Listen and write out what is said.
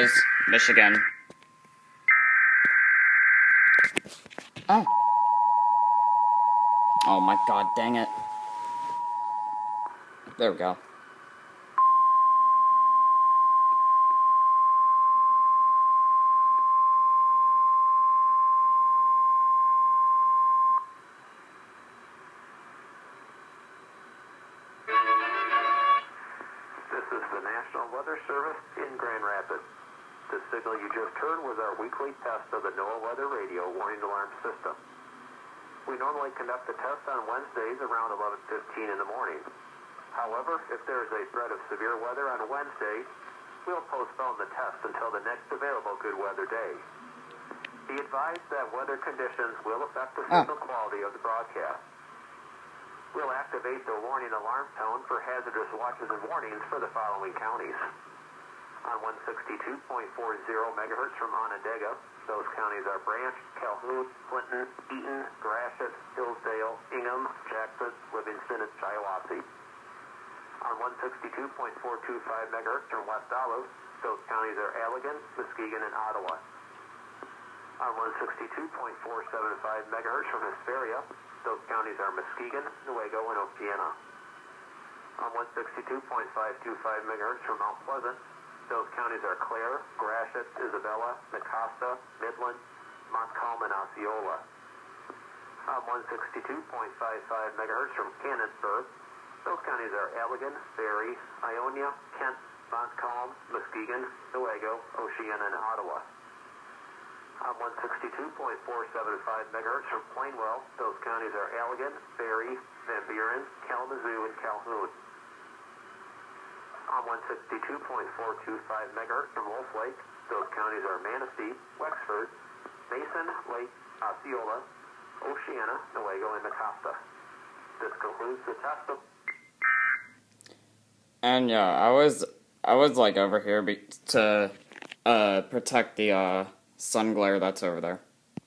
guys. Michigan. Oh. Oh my god, dang it. There we go. This is the National Weather Service in Grand Rapids. The signal you just heard was our weekly test of the NOAA Weather Radio Warning Alarm System. We normally conduct the test on Wednesdays around 11:15 in the morning. However, if there is a threat of severe weather on Wednesday, we'll postpone the test until the next available good weather day. Be advised that weather conditions will affect the signal quality of the broadcast. We'll activate the warning alarm tone for hazardous watches and warnings for the following counties. On 162.40 megahertz from Onondaga, those counties are Branch, Calhoun, Clinton, Eaton, Gratiot, Hillsdale, Ingham, Jackson, Livingston, and Shiawassee. On 162.425 megahertz from West Olive, those counties are Allegan, Muskegon, and Ottawa. On 162.475 megahertz from Hesperia, those counties are Muskegon, Newaygo, and Oceana. On 162.525 megahertz from Mount Pleasant, those counties are Clare, Gratiot, Isabella, Mecosta, Midland, Montcalm, and Osceola. On 162.55 megahertz from Canonsburg, those counties are Allegan, Barrie, Ionia, Kent, Montcalm, Muskegon, Newaygo, Oceana, and Ottawa. On 162.475 megahertz from Plainwell, those counties are Allegan, Barrie, Van Buren, Kalamazoo, and Calhoun. On 162.425 megahertz from Wolf Lake, those counties are Manistee, Wexford, Mason, Lake, Osceola, Oceana, Newaygo, and Mecosta. This concludes the test of... And yeah, I was like over here to protect the sun glare that's over there.